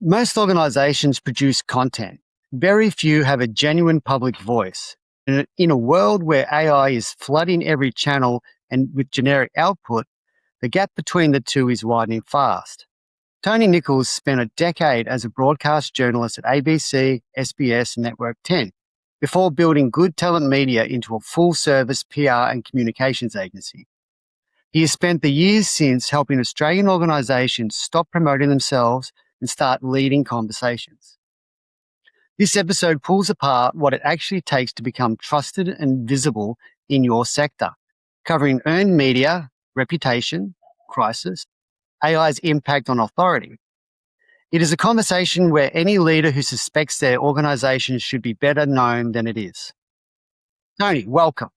Most organizations produce content. Very few have a genuine public voice. In a world where AI is flooding every channel and with generic output, the gap between the two is widening fast. Tony Nicholls spent a decade as a broadcast journalist at ABC, SBS and Network 10, before building Good Talent Media into a full-service PR and communications agency. He has spent the years since helping Australian organisations stop promoting themselves and start leading conversations. This episode pulls apart what it actually takes to become trusted and visible in your sector, covering earned media, reputation, crisis, AI's impact on authority. It is a conversation where any leader who suspects their organisation should be better known than it is. Tony, welcome.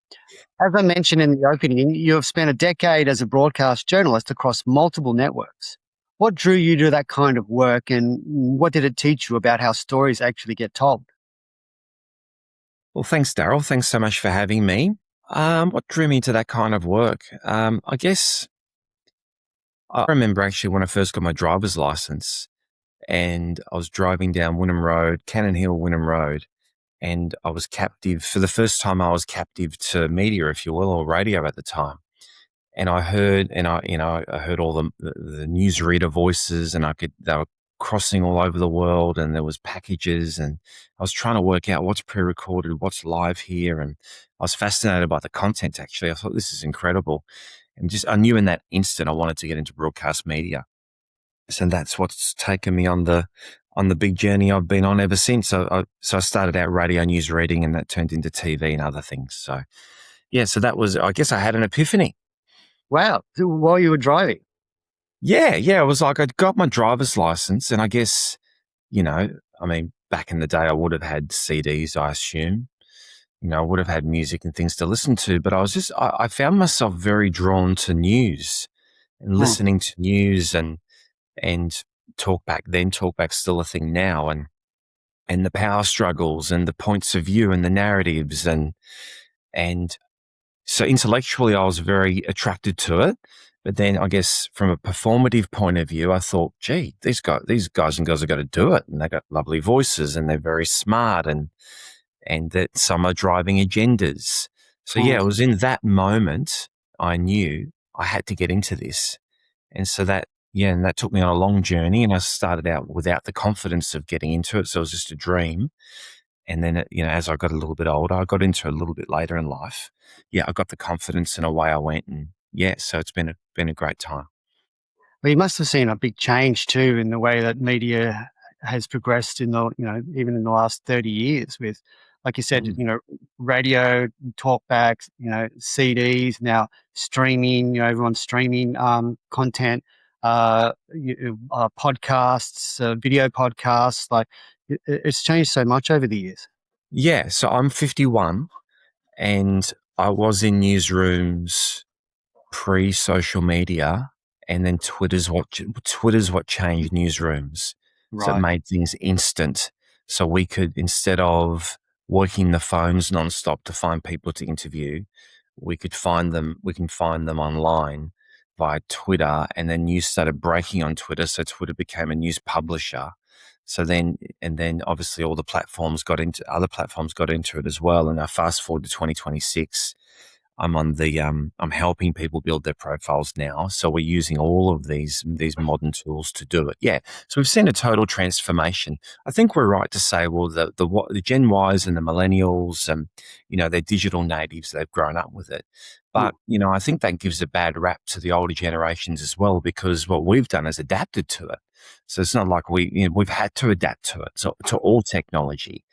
As I mentioned in the opening, you have spent a decade as a broadcast journalist across multiple networks. What drew you to that kind of work, and what did it teach you about how stories actually get told? Well, thanks, Daryl. Thanks so much for having me. What drew me to that kind of work? I guess I remember actually when I first got my driver's license and I was driving down Wynnum Road, Cannon Hill, Wynnum Road, and I was captive. For the first time, I was captive to media, if you will, or radio at the time. And I heard, I heard all the newsreader voices, and they were crossing all over the world, and there was packages, and I was trying to work out what's pre-recorded, what's live here, and I was fascinated by the content. Actually, I thought this is incredible, and I knew in that instant I wanted to get into broadcast media, so that's what's taken me on the big journey I've been on ever since. So I started out radio news reading, and that turned into TV and other things. So yeah, so that was, I guess I had an epiphany. Wow, while you were driving? Yeah. It was like I'd got my driver's license, and I guess, back in the day I would have had CDs, I assume. I would have had music and things to listen to, but I found myself very drawn to news and listening to news and talkback's still a thing now, and the power struggles and the points of view and the narratives and so intellectually I was very attracted to it. But then I guess from a performative point of view, I thought, gee, these guys and girls have got to do it, and they got lovely voices and they're very smart and that some are driving agendas. So yeah, it was in that moment I knew I had to get into this. And so that took me on a long journey, and I started out without the confidence of getting into it. So it was just a dream. And then, as I got a little bit older, I got into it a little bit later in life. Yeah, I got the confidence and away I went. And so it's been a great time. Well, you must have seen a big change too in the way that media has progressed in the, even in the last 30 years with, like you said, radio, talkbacks, CDs, now streaming, everyone's streaming content, podcasts, video podcasts, like it's changed so much over the years. Yeah, so I'm 51 and I was in newsrooms pre-social media, and then Twitter's what changed newsrooms. Right. So it made things instant. So we could, instead of working the phones nonstop to find people to interview, we can find them online via Twitter, and then news started breaking on Twitter. So Twitter became a news publisher. So then obviously other platforms got into it as well. And I fast forward to 2026. I'm helping people build their profiles now. So we're using all of these modern tools to do it. Yeah. So we've seen a total transformation. I think we're right to say, well, the Gen Ys and the millennials, they're digital natives. They've grown up with it. But, I think that gives a bad rap to the older generations as well, because what we've done is adapted to it. So it's not like we've had to adapt to it, to all technology.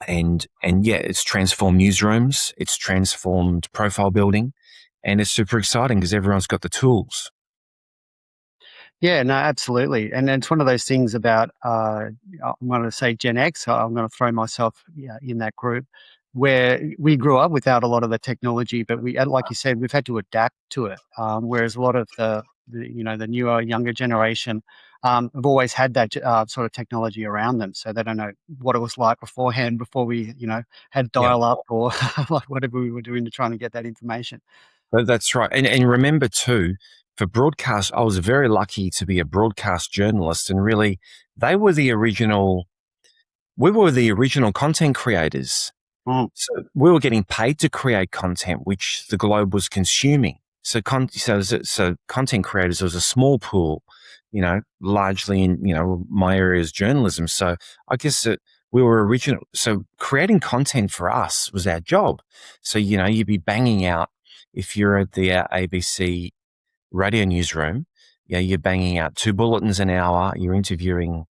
And it's transformed newsrooms, it's transformed profile building, and it's super exciting because everyone's got the tools. Yeah, no, absolutely. And it's one of those things about, I'm going to say Gen X, so I'm going to throw myself in that group, where we grew up without a lot of the technology, but we, like you said, we've had to adapt to it. Whereas a lot of the newer, younger generation have always had that sort of technology around them, so they don't know what it was like beforehand, before we, had dial-up or like whatever we were doing to try and get that information. That's right. And remember too, for broadcast, I was very lucky to be a broadcast journalist, and really, they were the original. We were the original content creators. Mm. So we were getting paid to create content, which the globe was consuming. So content creators was a small pool, largely in, my area is journalism. So I guess that we were original. So creating content for us was our job. So, you'd be banging out, if you're at the ABC radio newsroom, you're banging out 2 bulletins an hour. You're interviewing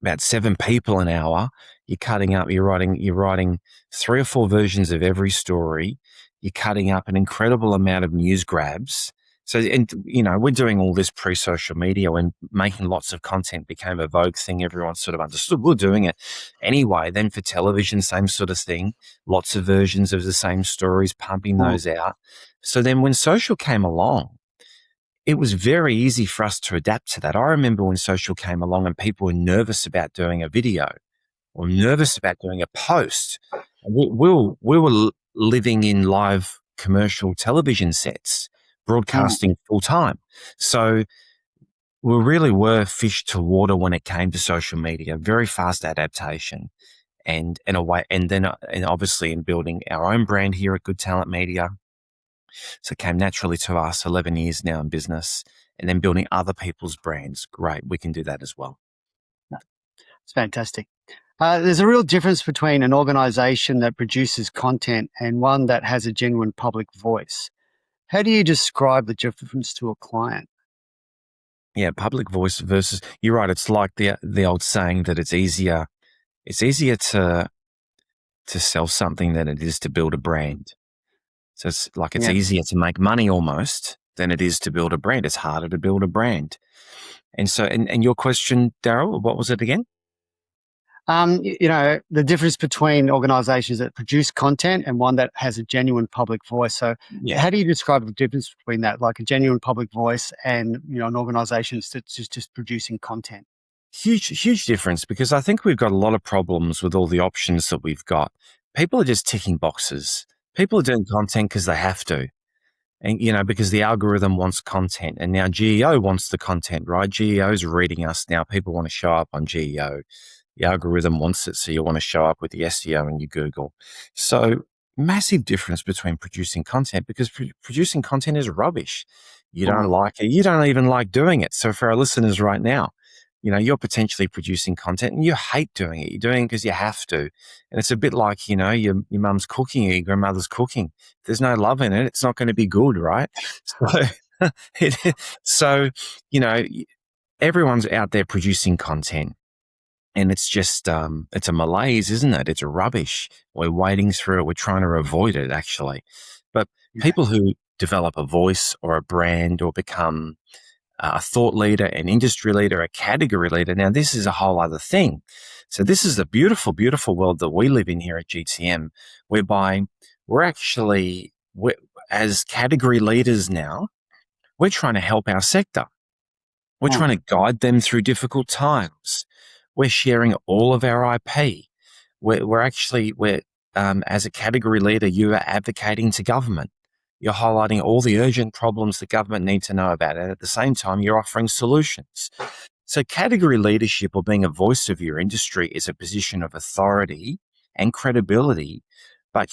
about 7 people an hour. You're cutting up, you're writing 3 or 4 versions of every story. You're cutting up an incredible amount of news grabs. So, and, we're doing all this pre-social media, when making lots of content became a vogue thing. Everyone sort of understood we're doing it anyway. Then for television, same sort of thing, lots of versions of the same stories, pumping those out. So then when social came along, it was very easy for us to adapt to that. I remember when social came along and people were nervous about doing a video or nervous about doing a post. We were living in live commercial television sets, broadcasting full time. So we really were fish to water when it came to social media. Very fast adaptation, and obviously in building our own brand here at Good Talent Media. So it came naturally to us. 11 years now in business, and then building other people's brands. Great, we can do that as well. It's fantastic. There's a real difference between an organization that produces content and one that has a genuine public voice. How do you describe the difference to a client? Yeah, public voice versus, you're right. It's like the old saying that it's easier to sell something than it is to build a brand. So it's like it's easier to make money almost than it is to build a brand. It's harder to build a brand. And so, and your question, Daryl, what was it again? The difference between organizations that produce content and one that has a genuine public voice. So how do you describe the difference between that, like a genuine public voice and, an organization that's just producing content? Huge difference, because I think we've got a lot of problems with all the options that we've got. People are just ticking boxes. People are doing content because they have to. And, because the algorithm wants content, and now GEO wants the content, right? GEO is reading us now. People want to show up on GEO. The algorithm wants it, so you want to show up with the SEO and your Google. So massive difference between producing content, because producing content is rubbish. You don't like it. You don't even like doing it. So for our listeners right now, you're potentially producing content and you hate doing it. You're doing it because you have to. And it's a bit like, your mum's cooking or your grandmother's cooking. If there's no love in it, it's not going to be good, right? So, everyone's out there producing content. And it's just, it's a malaise, isn't it? It's a rubbish. We're wading through it. We're trying to avoid it, actually. But people who develop a voice or a brand or become a thought leader, an industry leader, a category leader. Now, this is a whole other thing. So this is the beautiful, beautiful world that we live in here at GTM, whereby as category leaders now, we're trying to help our sector. We're trying to guide them through difficult times. We're sharing all of our IP. As a category leader, you are advocating to government. You're highlighting all the urgent problems the government need to know about. And at the same time, you're offering solutions. So category leadership, or being a voice of your industry, is a position of authority and credibility, but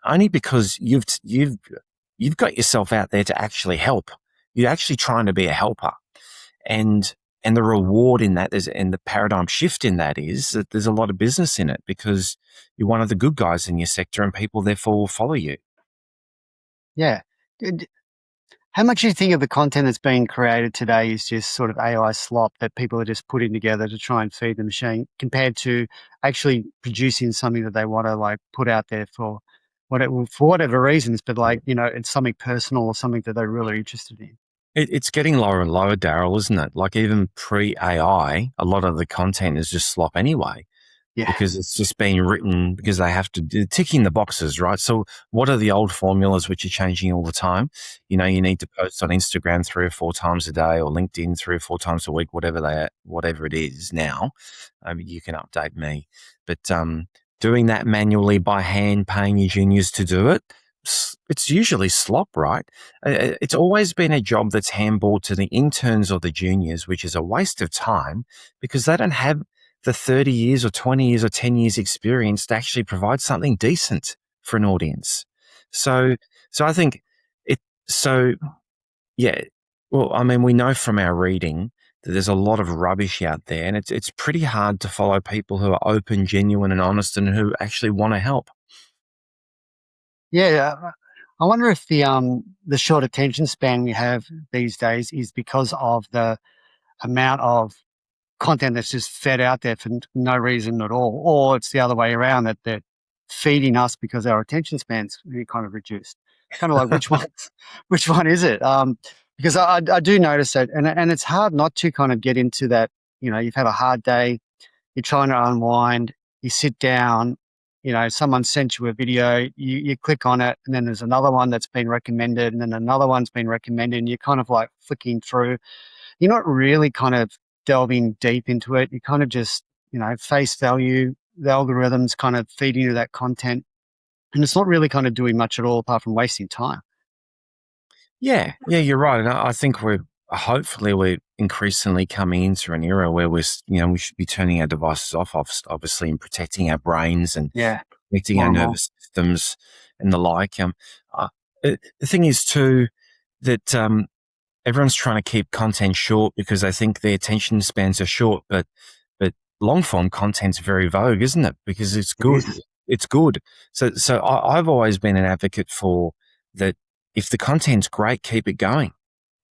only because you've got yourself out there to actually help. You're actually trying to be a helper. And the reward in that and the paradigm shift in that is that there's a lot of business in it, because you're one of the good guys in your sector and people therefore will follow you. Yeah. How much do you think of the content that's being created today is just sort of AI slop that people are just putting together to try and feed the machine, compared to actually producing something that they want to put out there for whatever reasons, but it's something personal or something that they're really interested in? It's getting lower and lower, Daryl, isn't it? Like even pre-AI, a lot of the content is just slop anyway. Yeah. Because it's just being written because they have to do ticking the boxes, right? So what are the old formulas which are changing all the time? You need to post on Instagram 3 or 4 times a day, or LinkedIn 3 or 4 times a week, whatever it is now. You can update me. But doing that manually by hand, paying your juniors to do it, it's usually slop, right? It's always been a job that's handballed to the interns or the juniors, which is a waste of time because they don't have the 30 years or 20 years or 10 years experience to actually provide something decent for an audience. So, so I think it, so yeah, well, I mean, we know from our reading that there's a lot of rubbish out there, and it's pretty hard to follow people who are open, genuine, and honest, and who actually want to help. Yeah, I wonder if the short attention span we have these days is because of the amount of content that's just fed out there for no reason at all, or it's the other way around, that they're feeding us because our attention spans really kind of reduced. Kind of like which one is it? Because I do notice that, and it's hard not to kind of get into that. You know, you've had a hard day, you're trying to unwind, you sit down, you know, someone sent you a video, you click on it, and then there's another one that's been recommended, and then another one's been recommended, and you're kind of like flicking through. You're not really kind of delving deep into it. You kind of just, you know, face value, the algorithms kind of feeding you that content. And it's not really kind of doing much at all apart from wasting time. Yeah, you're right. And I think hopefully we're increasingly coming into an era where we should be turning our devices off, obviously, and protecting our brains and Yeah, protecting more our and more. nervous systems and the like. The thing is too that everyone's trying to keep content short because they think their attention spans are short, but long form content's very vogue, isn't it? Because it's It good. is. It's good. So I've always been an advocate for that. If the content's great, keep it going.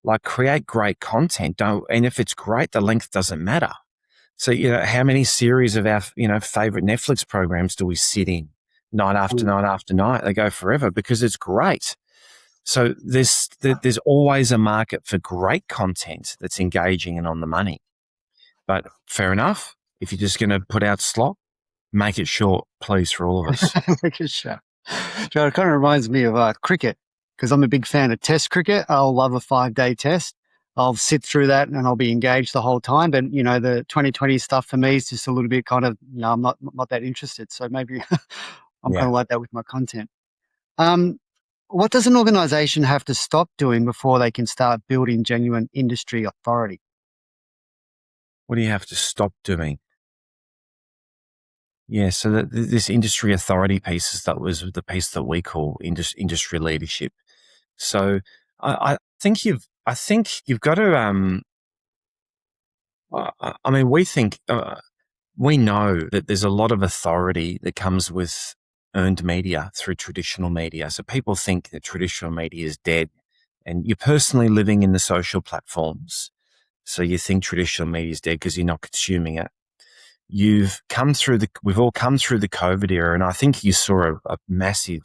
Like create great content. And if it's great, the length doesn't matter. So, how many series of our, favorite Netflix programs do we sit in night after Mm. night after night? They go forever because it's great. So there's always a market for great content that's engaging and on the money. But fair enough. If you're just going to put out slop, make it short, please, for all of us. Like a show. Joe, it kind of reminds me of cricket, because I'm a big fan of Test cricket. I'll love a 5-day test. I'll sit through that and I'll be engaged the whole time. But you know, the 2020 stuff for me is just a little bit kind of, I'm not that interested. So maybe I'm kind Yeah. of like that with my content. Um, what does an organization have to stop doing before they can start building genuine industry authority? What do you have to stop doing? Yeah, so this industry authority piece was the piece that we call industry leadership. So I think you've got to. I mean, we know that there's a lot of authority that comes with earned media through traditional media. So people think that traditional media is dead, and you're personally living in the social platforms. So you think traditional media is dead because you're not consuming it. We've all come through the COVID era, and I think you saw a massive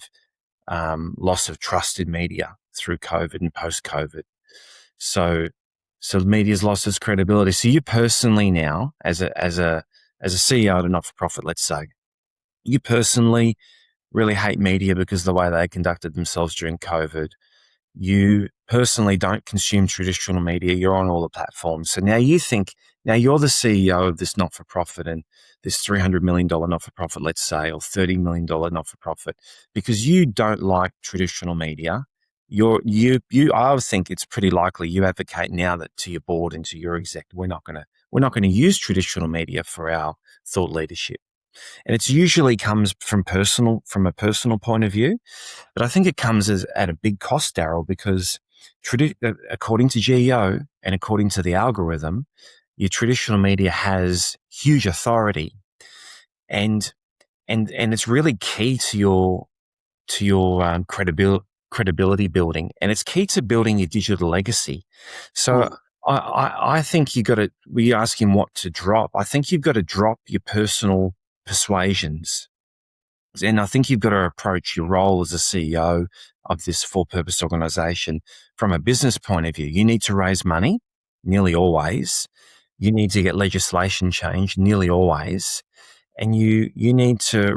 loss of trusted media through COVID and post COVID. So media's lost its credibility. So you personally now, as a CEO of a not for profit, let's say, you personally really hate media because of the way they conducted themselves during COVID. You personally don't consume traditional media. You're on all the platforms. So now you're the CEO of this not-for-profit and this $300 million not-for-profit, let's say, or $30 million not-for-profit, because you don't like traditional media. I would think it's pretty likely you advocate now that to your board and to your exec, we're not going to use traditional media for our thought leadership. And it's usually comes from a personal point of view. But I think it comes at a big cost, Daryl, because according to GEO and according to the algorithm, your traditional media has huge authority, and it's really key to your credibility building, and it's key to building your digital legacy. So Mm. I think you got to. We're asking what to drop. I think you've got to drop your personal persuasions. And I think you've got to approach your role as a CEO of this for-purpose organization from a business point of view. You need to raise money, nearly always. You need to get legislation changed, nearly always. And you need to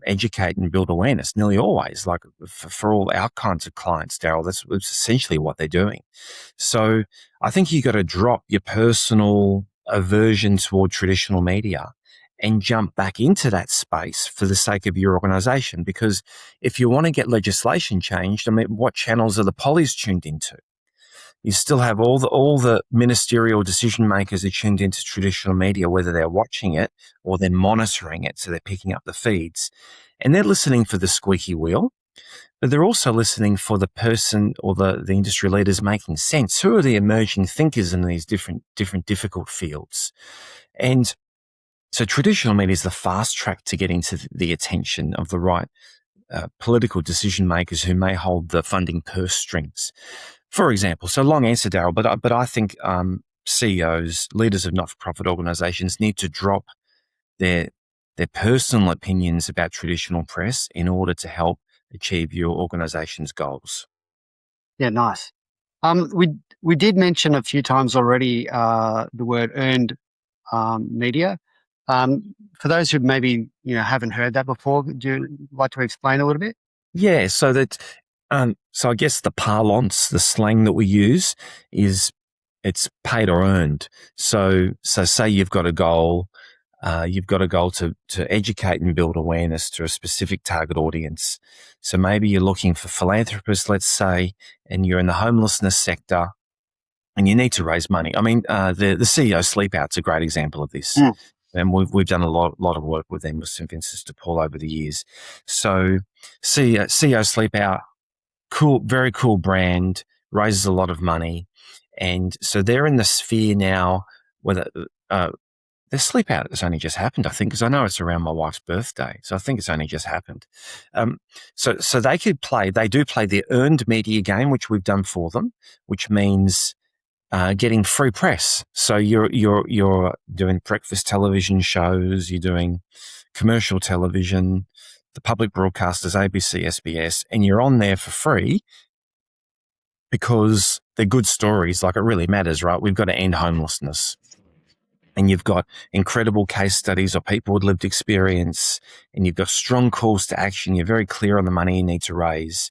educate and build awareness, nearly always. Like for all our kinds of clients, Daryl, that's essentially what they're doing. So I think you got to drop your personal aversion toward traditional media and jump back into that space for the sake of your organisation. Because if you want to get legislation changed, I mean, what channels are the pollies tuned into? You still have all the ministerial decision makers are tuned into traditional media, whether they're watching it or they're monitoring it, so they're picking up the feeds, and they're listening for the squeaky wheel. But they're also listening for the person or the industry leaders making sense. Who are the emerging thinkers in these different difficult fields? And so traditional media is the fast track to getting to the attention of the right political decision makers who may hold the funding purse strings. For example, so long answer, Daryl, but I think CEOs, leaders of not-for-profit organisations, need to drop their personal opinions about traditional press in order to help achieve your organisation's goals. Yeah, nice. We did mention a few times already the word earned media. For those who maybe haven't heard that before, would you like to explain a little bit? Yeah, so that so I guess the parlance, the slang that we use is it's paid or earned. So say you've got a goal. You've got a goal to educate and build awareness to a specific target audience. So maybe you're looking for philanthropists, let's say, and you're in the homelessness sector and you need to raise money. I mean, the CEO Sleep Out's a great example of this. Mm. And we've done a lot of work with them with St. Vincent's de Paul over the years. So CEO Sleep Out, cool, very cool brand, raises a lot of money. And so they're in the sphere now where the sleep out has only just happened, I think, because I know it's around my wife's birthday. So I think it's only just happened. So they do play the earned media game, which we've done for them, which means getting free press. So you're doing breakfast television shows, you're doing commercial television, the public broadcasters, ABC, SBS, and you're on there for free because they're good stories. Like, it really matters, right? We've got to end homelessness. And you've got incredible case studies of people with lived experience, and you've got strong calls to action. You're very clear on the money you need to raise.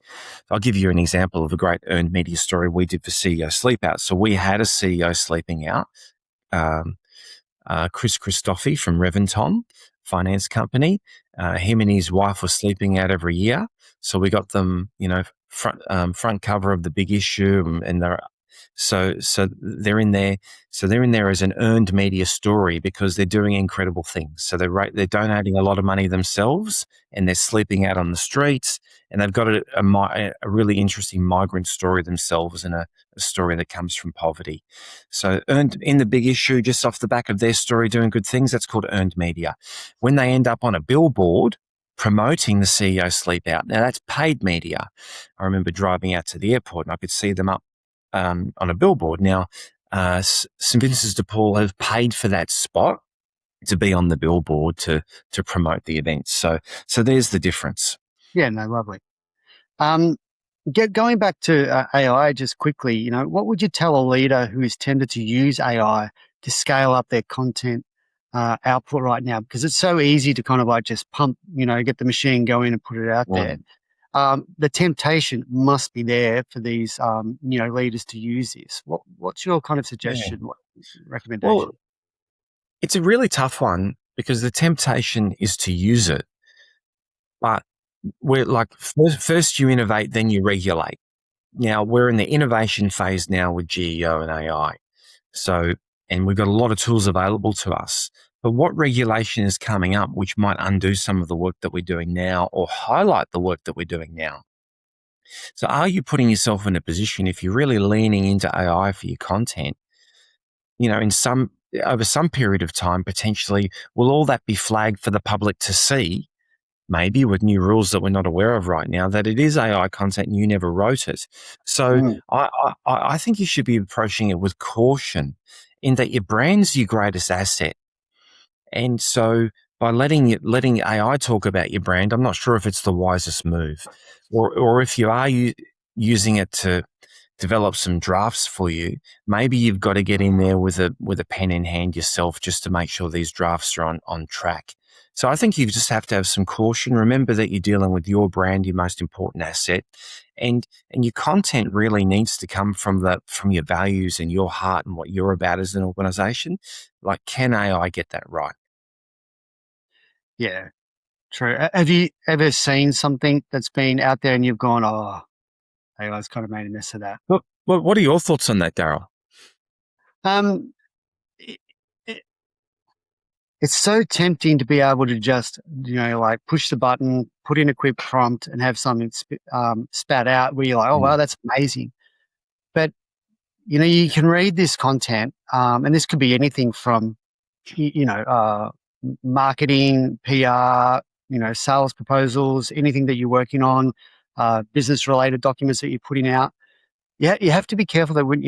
I'll give you an example of a great earned media story we did for CEO Sleep Out. So we had a CEO sleeping out, Chris Christophe from Reventon Finance Company. Him and his wife were sleeping out every year. So we got them, front cover of the big issue, and they're so they're in there. So they're in there as an earned media story because they're doing incredible things. So they're donating a lot of money themselves, and they're sleeping out on the streets, and they've got a really interesting migrant story themselves, and a story that comes from poverty. So earned in the big issue, just off the back of their story doing good things, that's called earned media. When they end up on a billboard promoting the CEO Sleep Out, now that's paid media. I remember driving out to the airport and I could see them up on a billboard. Now, St. Vincent's de Paul have paid for that spot to be on the billboard to promote the event. So there's the difference. Yeah, no, lovely. Going back to AI just quickly, what would you tell a leader who is tempted to use AI to scale up their content output right now? Because it's so easy to kind of like just pump, get the machine going and put it out there. The temptation must be there for these, leaders to use this. What's your kind of suggestion, recommendation? Well, it's a really tough one because the temptation is to use it, but we're like, first you innovate, then you regulate. Now we're in the innovation phase now with GEO and AI. So, and we've got a lot of tools available to us. But what regulation is coming up which might undo some of the work that we're doing now or highlight the work that we're doing now? So are you putting yourself in a position, if you're really leaning into AI for your content, over some period of time, potentially, will all that be flagged for the public to see, maybe with new rules that we're not aware of right now, that it is AI content and you never wrote it? So I think you should be approaching it with caution, in that your brand's your greatest asset. And so by letting AI talk about your brand, I'm not sure if it's the wisest move, or if you are using it to develop some drafts for you, maybe you've got to get in there with a pen in hand yourself just to make sure these drafts are on track. So I think you just have to have some caution. Remember that you're dealing with your brand, your most important asset, and your content really needs to come from your values and your heart and what you're about as an organization. Like, can AI get that right? Yeah, true. Have you ever seen something that's been out there and you've gone, oh, hey, I was kind of made a mess of that? What are your thoughts on that, Daryl? Um, it, it, it's so tempting to be able to just, like push the button, put in a quick prompt and have something spat out where you're like, oh, wow, Mm. that's amazing. But, you can read this content, and this could be anything from, marketing, PR, sales proposals, anything that you're working on, business related documents that you're putting out. Yeah, you have to be careful that when,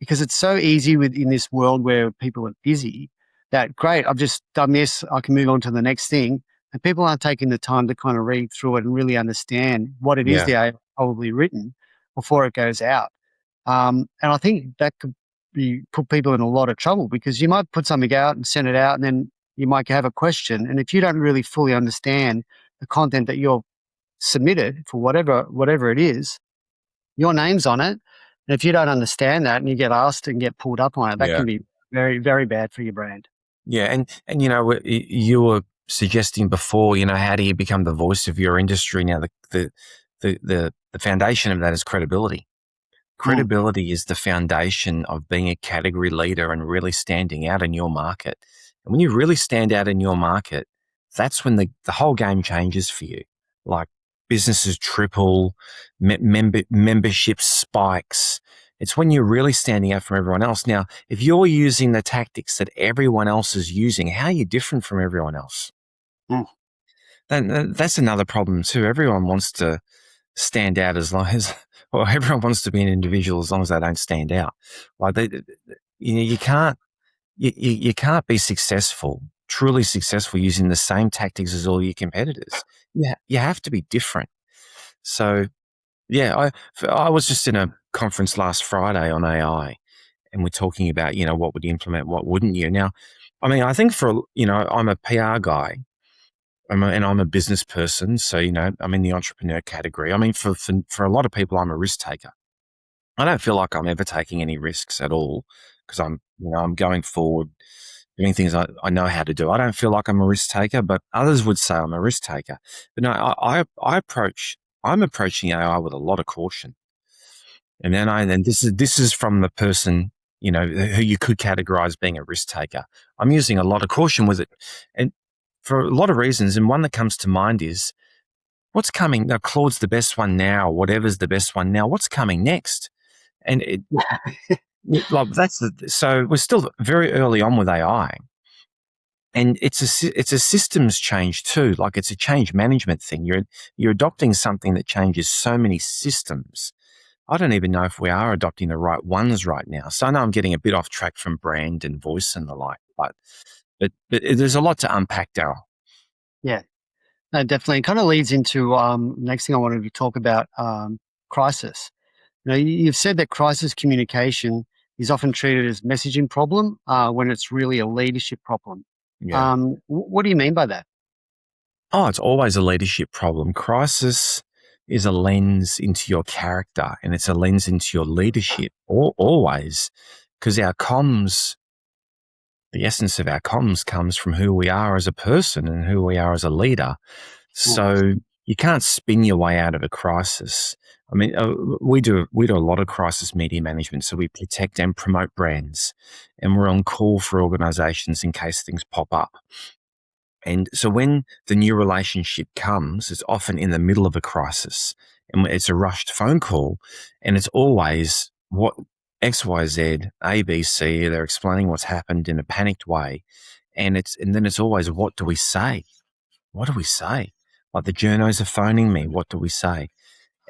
because it's so easy in this world where people are busy that great, I've just done this, I can move on to the next thing. And people aren't taking the time to kind of read through it and really understand what it is Yeah, they are probably written before it goes out. And I think that could put people in a lot of trouble because you might put something out and send it out, and then you might have a question. And if you don't really fully understand the content that you're submitted for whatever it is, your name's on it. And if you don't understand that and you get asked and get pulled up on it, that yeah. can be very, very bad for your brand. Yeah, and you were suggesting before, how do you become the voice of your industry? Now, the foundation of that is credibility. Mm, Credibility is the foundation of being a category leader and really standing out in your market. And when you really stand out in your market, that's when the whole game changes for you. Like businesses triple, membership spikes. It's when you're really standing out from everyone else. Now, if you're using the tactics that everyone else is using, how are you different from everyone else? mm. Then that's another problem too. Everyone wants to stand out as long as, well, everyone wants to be an individual as long as they don't stand out. Like you can't, you can't be successful, truly successful, using the same tactics as all your competitors. Yeah, you have to be different. So yeah, I was just in a conference last Friday on AI, and we're talking about what would you implement, what wouldn't you? Now, I mean, I think I'm a PR guy. I'm a business person, so I'm in the entrepreneur category. I mean, for a lot of people, I'm a risk taker. I don't feel like I'm ever taking any risks at all because I'm going forward, doing things I know how to do. I don't feel like I'm a risk taker, but others would say I'm a risk taker. But no, I'm approaching AI with a lot of caution. And this is from the person, who you could categorize being a risk taker. I'm using a lot of caution with it. And for a lot of reasons. And one that comes to mind is what's coming. Now, Claude's the best one now, whatever's the best one now. What's coming next? And like so we're still very early on with AI. And it's a systems change too. Like it's a change management thing. You're adopting something that changes so many systems. I don't even know if we are adopting the right ones right now. So I know I'm getting a bit off track from brand and voice and the like, but there's a lot to unpack, Daryl. Yeah, no, definitely. It kind of leads into next thing I wanted to talk about, crisis. You've said that crisis communication is often treated as messaging problem when it's really a leadership problem. Yeah. What do you mean by that? Oh, it's always a leadership problem. Crisis is a lens into your character and it's a lens into your leadership, always, because the essence of our comms comes from who we are as a person and who we are as a leader. Mm, So you can't spin your way out of a crisis. I mean, we do a lot of crisis media management. So we protect and promote brands, and we're on call for organizations in case things pop up. And so when the new relationship comes, it's often in the middle of a crisis and it's a rushed phone call, and it's always what X, Y, Z, A, B, C. They're explaining what's happened in a panicked way. And then it's always, what do we say? What do we say? Like the journos are phoning me. What do we say?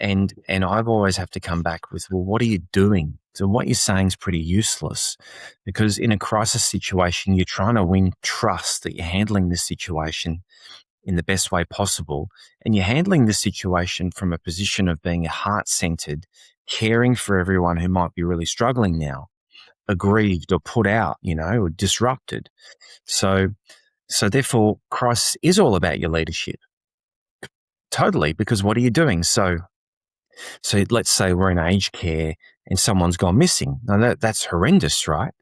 And I've always have to come back with, well, what are you doing? So what you're saying is pretty useless, because in a crisis situation, you're trying to win trust that you're handling this situation in the best way possible. And you're handling this situation from a position of being heart-centered, caring for everyone who might be really struggling now, aggrieved or put out, or disrupted. So therefore, crisis is all about your leadership. Totally, because what are you doing? So let's say we're in aged care and someone's gone missing. Now that's horrendous, right?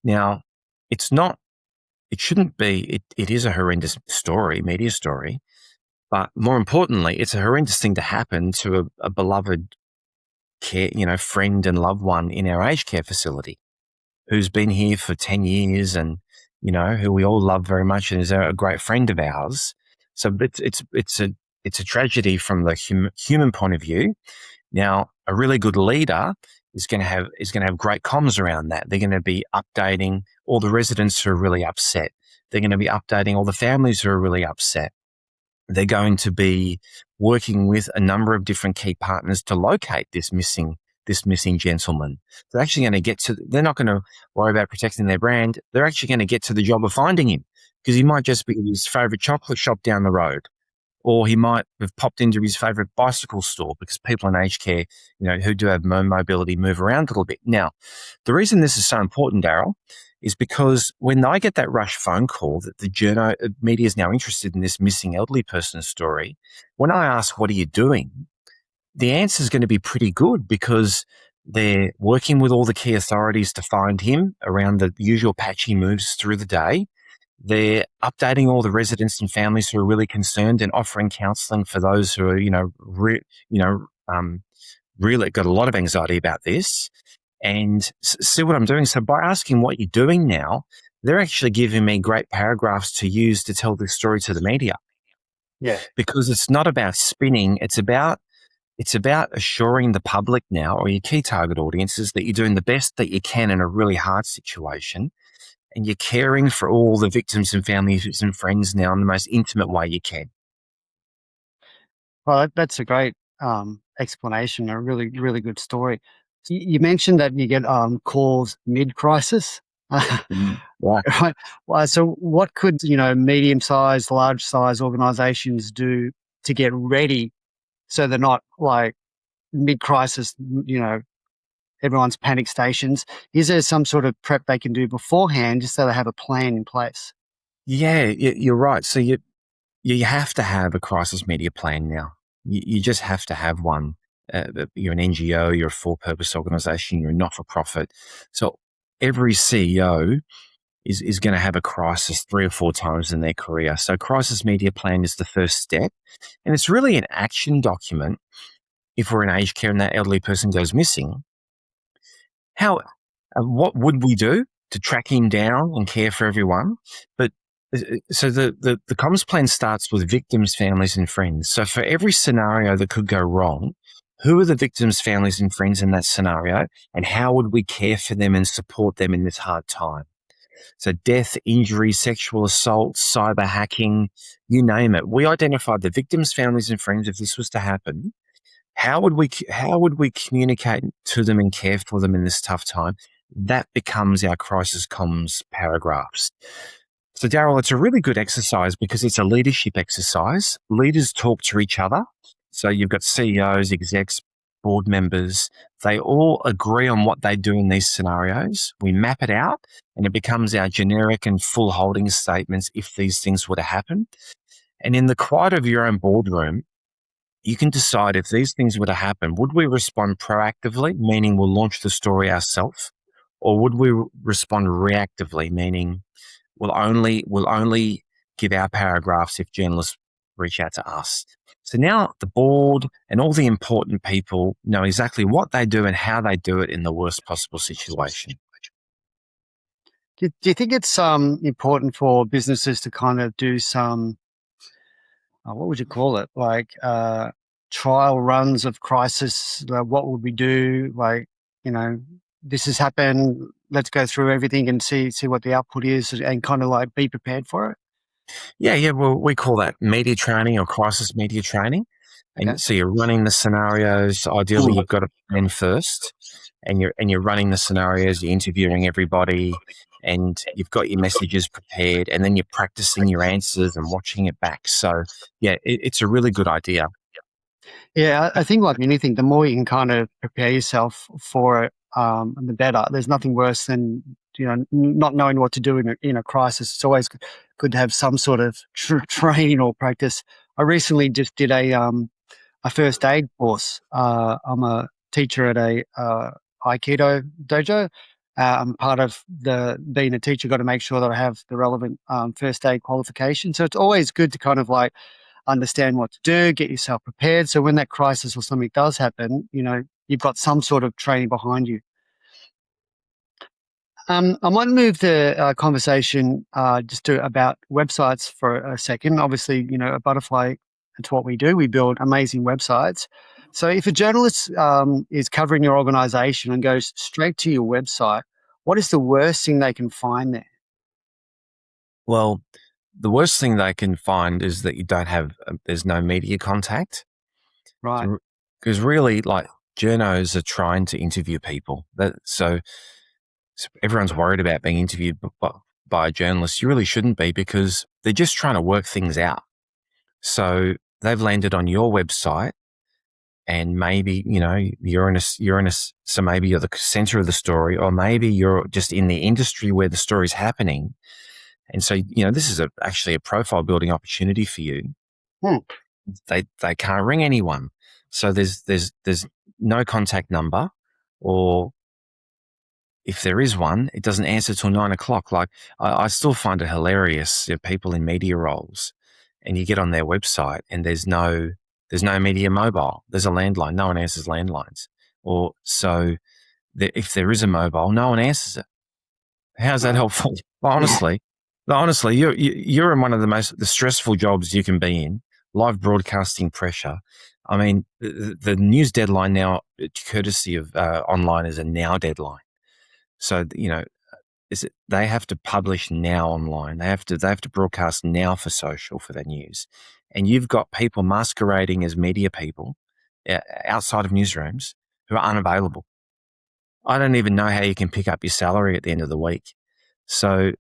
Now, it's not it shouldn't be. It is a horrendous story, media story, but more importantly, it's a horrendous thing to happen to a beloved friend and loved one in our aged care facility who's been here for 10 years and, who we all love very much and is a great friend of ours. So it's a tragedy from the human point of view. Now, a really good leader is going to have great comms around that. They're going to be updating all the residents who are really upset. They're going to be updating all the families who are really upset. They're going to be working with a number of different key partners to locate this missing gentleman. They're actually going to they're not going to worry about protecting their brand. They're actually going to get to the job of finding him because he might just be at his favorite chocolate shop down the road, or he might have popped into his favorite bicycle store because people in aged care, who do have mobility move around a little bit. Now, the reason this is so important, Daryl, is because when I get that rush phone call that the media is now interested in this missing elderly person's story, when I ask, what are you doing? The answer is going to be pretty good because they're working with all the key authorities to find him around the usual patch he moves through the day. They're updating all the residents and families who are really concerned and offering counselling for those who are, really got a lot of anxiety about this. And see what I'm doing. So by asking what you're doing now, they're actually giving me great paragraphs to use to tell this story to the media. Yeah. Because it's not about spinning. It's about assuring the public now, or your key target audiences, that you're doing the best that you can in a really hard situation, and you're caring for all the victims and families and friends now in the most intimate way you can. Well, that's a great explanation, a really, really good story. You mentioned that you get calls mid-crisis. Right. Right. Well, so what could, medium-sized, large-sized organizations do to get ready so they're not like mid-crisis, everyone's panic stations? Is there some sort of prep they can do beforehand just so they have a plan in place? Yeah, you're right. So you have to have a crisis media plan now. You just have to have one. You're an NGO, you're a for-purpose organisation, you're a not-for-profit. So every CEO is going to have a crisis 3 or 4 times in their career. So crisis media plan is the first step. And it's really an action document if we're in aged care and that elderly person goes missing. What would we do to track him down and care for everyone? But so the comms plan starts with victims, families, and friends. So for every scenario that could go wrong, who are the victims, families, and friends in that scenario, and how would we care for them and support them in this hard time? So death, injury, sexual assault, cyber hacking, you name it. We identified the victims, families, and friends if this was to happen. How would we communicate to them and care for them in this tough time? That becomes our crisis comms paragraphs. So, Daryl, it's a really good exercise because it's a leadership exercise. Leaders talk to each other. So you've got CEOs, execs, board members. They all agree on what they do in these scenarios. We map it out and it becomes our generic and full holding statements if these things were to happen. And in the quiet of your own boardroom, you can decide if these things were to happen, would we respond proactively, meaning we'll launch the story ourselves, or would we respond reactively, meaning we'll only give our paragraphs if journalists reach out to us. So now the board and all the important people know exactly what they do and how they do it in the worst possible situation. Do you think it's important for businesses to kind of do some, what would you call it, like trial runs of crisis? What would we do? Like, this has happened. Let's go through everything and see what the output is, and kind of like be prepared for it. Yeah. Well, we call that media training or crisis media training. Okay. And so you're running the scenarios. Ideally, you've got a plan first, and you're running the scenarios. You're interviewing everybody, and you've got your messages prepared, and then you're practicing your answers and watching it back. So, yeah, it's a really good idea. Yeah, I think like anything, the more you can kind of prepare yourself for it, the better. There's nothing worse than not knowing what to do in a crisis. It's always good to have some sort of training or practice. I recently just did a first aid course. I'm a teacher at a Aikido dojo, Part of being a teacher, got to make sure that I have the relevant first aid qualification. So it's always good to kind of like understand what to do, get yourself prepared. So when that crisis or something does happen, you've got some sort of training behind you. I might move the conversation just to about websites for a second. Obviously, at Butterfly, it's what we do. We build amazing websites. So if a journalist is covering your organization and goes straight to your website, what is the worst thing they can find there? Well, the worst thing they can find is that you don't have, there's no media contact. Right. Because really, like, journos are trying to interview people. So everyone's worried about being interviewed by a journalist. You really shouldn't be, because they're just trying to work things out. So they've landed on your website, and maybe, so maybe you're the center of the story, or maybe you're just in the industry where the story is happening. And so, this is actually a profile building opportunity for you. Hmm. They can't ring anyone. So there's no contact number, or if there is one, it doesn't answer till 9 o'clock. Like, I still find it hilarious. People in media roles, and you get on their website and there's no media mobile. There's a landline. No one answers landlines. Or so if there is a mobile, no one answers it. How's that helpful? Well, honestly, you're in one of the stressful jobs you can be in. Live broadcasting pressure. I mean, the news deadline now, courtesy of online, is a now deadline. So, they have to publish now online. They have to broadcast now for social, for their news. And you've got people masquerading as media people outside of newsrooms who are unavailable. I don't even know how you can pick up your salary at the end of the week. So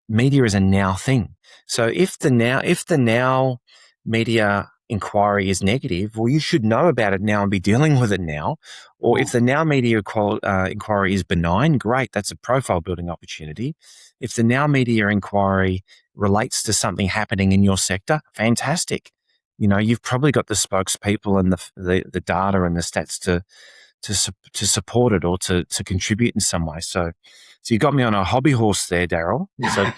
media is a now thing. So if the now media inquiry is negative, well, you should know about it now and be dealing with it now. Or if the now media inquiry is benign, great, that's a profile building opportunity. If the now media inquiry relates to something happening in your sector, fantastic. You've probably got the spokespeople and the data and the stats to support it, or to contribute in some way. So you got me on a hobby horse there, Daryl. So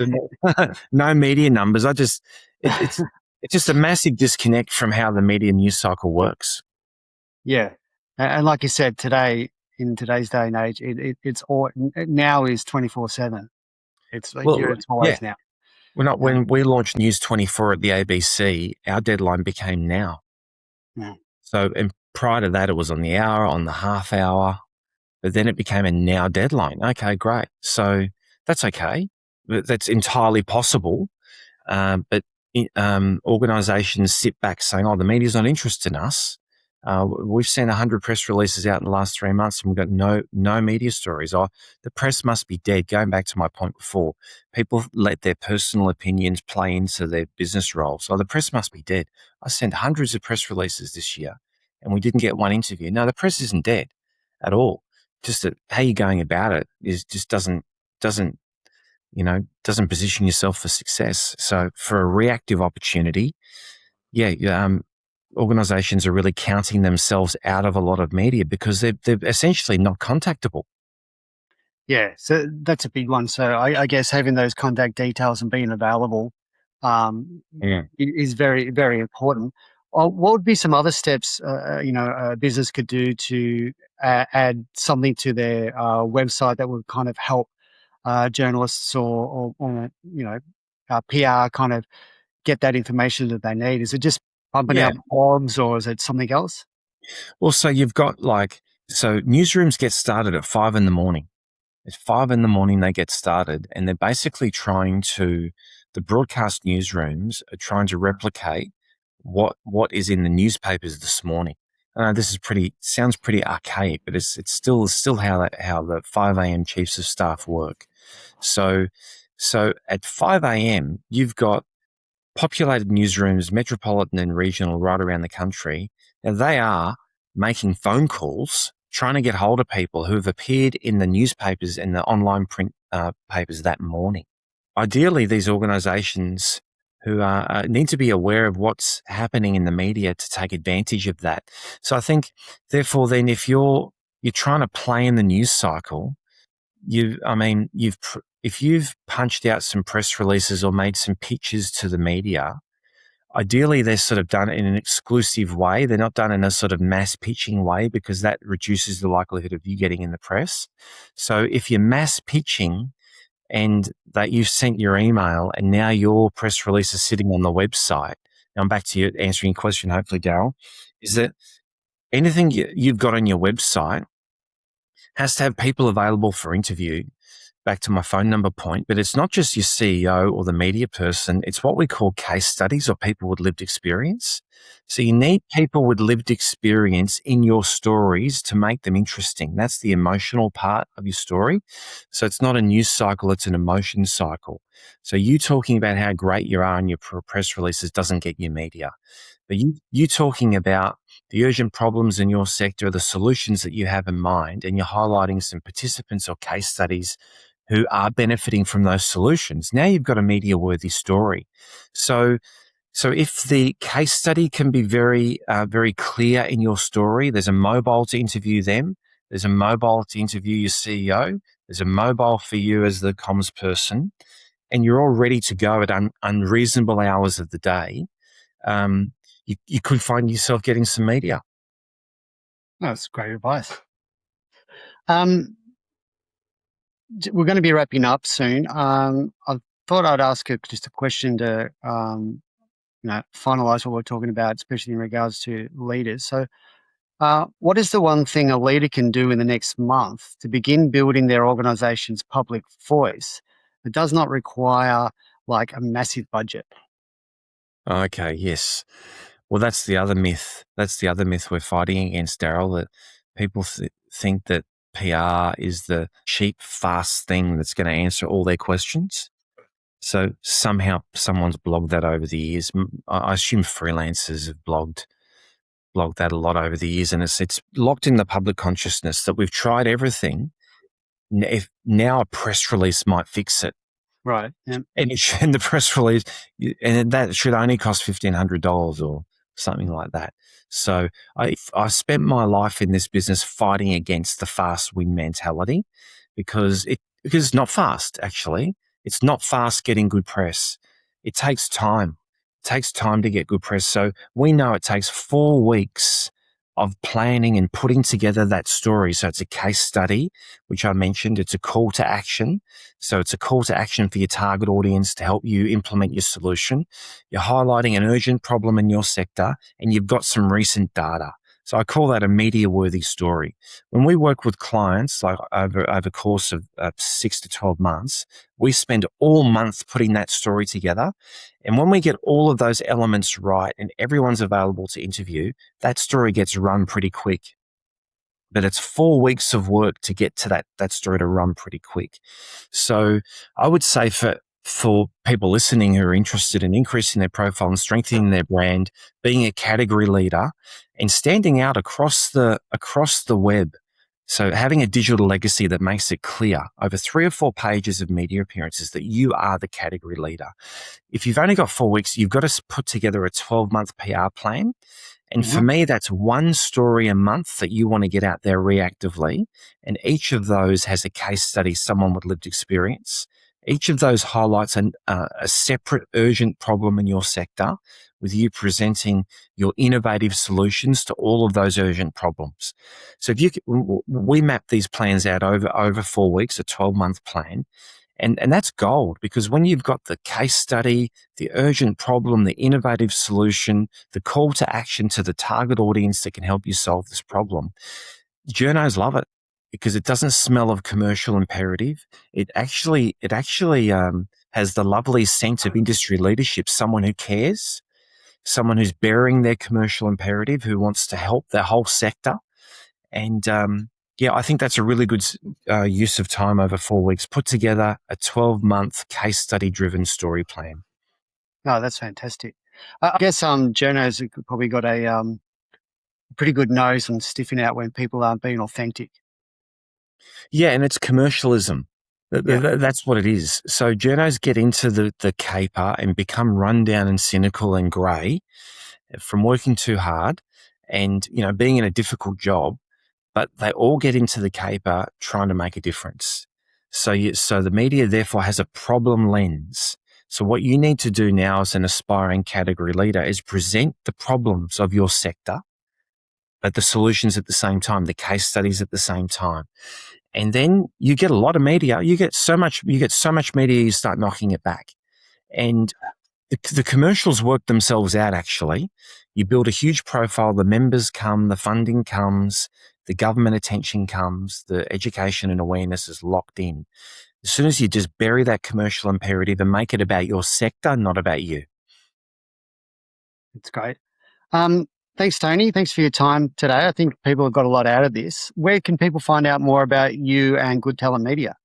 no media numbers. It's just a massive disconnect from how the media news cycle works. Yeah. And like you said, in today's day and age, it's all now is 24/7. It's always now. When we launched News 24 at the ABC, our deadline became now. Yeah. So, and prior to that, it was on the hour, on the half hour, but then it became a now deadline. Okay, great. So that's okay. That's entirely possible. But organisations sit back saying, "Oh, the media's not interested in us." We've seen 100 press releases out in the last 3 months, and we've got no media stories. Oh, the press must be dead. Going back to my point before, people let their personal opinions play into their business roles. Oh, the press must be dead. I sent hundreds of press releases this year, and we didn't get one interview. No, the press isn't dead at all. Just that how you're going about it doesn't position yourself for success. So for a reactive opportunity, organizations are really counting themselves out of a lot of media because they're essentially not contactable. Yeah, so that's a big one. So I guess having those contact details and being available is very, very important. What would be some other steps, a business could do to add something to their website that would kind of help journalists or PR kind of get that information that they need? Is it just pumping out blogs, or is it something else? Well, so you've got newsrooms get started at 5 a.m. At 5 a.m, they get started, and they're basically the broadcast newsrooms are trying to replicate what is in the newspapers this morning. This sounds pretty archaic, but it's still how the 5 a.m. chiefs of staff work. So at 5 a.m, you've got populated newsrooms, metropolitan and regional, right around the country. Now they are making phone calls, trying to get hold of people who have appeared in the newspapers and the online print papers that morning. Ideally, these organisations who need to be aware of what's happening in the media to take advantage of that. So I think, therefore, then if you're trying to play in the news cycle, if you've punched out some press releases or made some pitches to the media, ideally they're sort of done in an exclusive way. They're not done in a sort of mass pitching way, because that reduces the likelihood of you getting in the press. So if you're mass pitching and that you've sent your email and now your press release is sitting on the website, now I'm back to you answering your question, hopefully, Daryl, is that anything you've got on your website has to have people available for interview, back to my phone number point. But it's not just your CEO or the media person. It's what we call case studies, or people with lived experience. So you need people with lived experience in your stories to make them interesting. That's the emotional part of your story. So it's not a news cycle, it's an emotion cycle. So you talking about how great you are in your press releases doesn't get you media. But you talking about the urgent problems in your sector, the solutions that you have in mind, and you're highlighting some participants or case studies who are benefiting from those solutions. Now you've got a media-worthy story. So if the case study can be very, very clear in your story, there's a mobile to interview them, there's a mobile to interview your CEO, there's a mobile for you as the comms person, and you're all ready to go at unreasonable hours of the day, you could find yourself getting some media. That's great advice. We're going to be wrapping up soon. I thought I'd ask you just a question to finalize what we're talking about, especially in regards to leaders. So what is the one thing a leader can do in the next month to begin building their organization's public voice that does not require like a massive budget? Okay, yes. Well, that's the other myth. That's the other myth we're fighting against, Daryl, that people think that PR is the cheap, fast thing that's going to answer all their questions. So somehow someone's blogged that over the years. I assume freelancers have blogged that a lot over the years, and it's locked in the public consciousness that we've tried everything. If now a press release might fix it. Right. Yeah. And the press release, and that should only cost $1,500 or something like that. So I spent my life in this business fighting against the fast win mentality, because it's not fast, actually. It's not fast getting good press. It takes time. It takes time to get good press. So we know it takes 4 weeks of planning and putting together that story. So it's a case study, which I mentioned. It's a call to action. So it's a call to action for your target audience to help you implement your solution. You're highlighting an urgent problem in your sector, and you've got some recent data. So I call that a media-worthy story. When we work with clients, like over a course of 6 to 12 months, we spend all month putting that story together. And when we get all of those elements right and everyone's available to interview, that story gets run pretty quick. But it's 4 weeks of work to get to that story to run pretty quick. So I would say for people listening who are interested in increasing their profile and strengthening their brand, being a category leader and standing out across the web. So having a digital legacy that makes it clear over 3 or 4 pages of media appearances that you are the category leader. If you've only got 4 weeks, you've got to put together a 12-month PR plan. And for me, that's 1 story a month that you want to get out there reactively. And each of those has a case study, someone with lived experience. Each of those highlights a separate urgent problem in your sector, with you presenting your innovative solutions to all of those urgent problems. So we map these plans out over 4 weeks, a 12-month plan. And that's gold, because when you've got the case study, the urgent problem, the innovative solution, the call to action to the target audience that can help you solve this problem, journos love it, because it doesn't smell of commercial imperative. It actually has the lovely scent of industry leadership, someone who cares, someone who's bearing their commercial imperative, who wants to help their whole sector. And I think that's a really good use of time over 4 weeks. Put together a 12-month case study-driven story plan. Oh, that's fantastic. I guess journos have probably got a pretty good nose on sniffing out when people aren't being authentic. Yeah, and it's commercialism. That's what it is. So journos get into the caper and become rundown and cynical and grey from working too hard and, being in a difficult job, but they all get into the caper trying to make a difference. So the media therefore has a problem lens. So what you need to do now as an aspiring category leader is present the problems of your sector, but the solutions at the same time, the case studies at the same time. And then you get a lot of media. You get so much media, you start knocking it back. And the commercials work themselves out, actually. You build a huge profile, the members come, the funding comes, the government attention comes, the education and awareness is locked in. As soon as you just bury that commercial imperative and make it about your sector, not about you. That's great. Thanks, Tony. Thanks for your time today. I think people have got a lot out of this. Where can people find out more about you and Good Talent Media?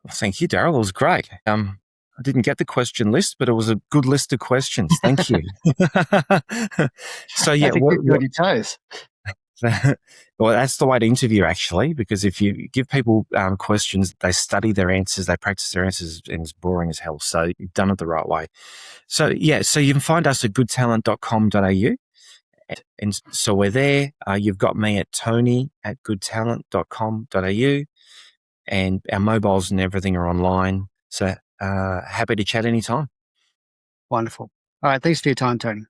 Well, thank you, Daryl. It was great. I didn't get the question list, but it was a good list of questions. Thank you. So yeah, Have to keep you on your toes. well, that's the way to interview, actually, because if you give people questions, they study their answers, they practice their answers, and it's boring as hell. So you've done it the right way. So yeah, so you can find us at goodtalent.com.au. And so we're there. You've got me at tony@goodtalent.com.au, and our mobiles and everything are online. So happy to chat anytime. Wonderful. All right. Thanks for your time, Tony.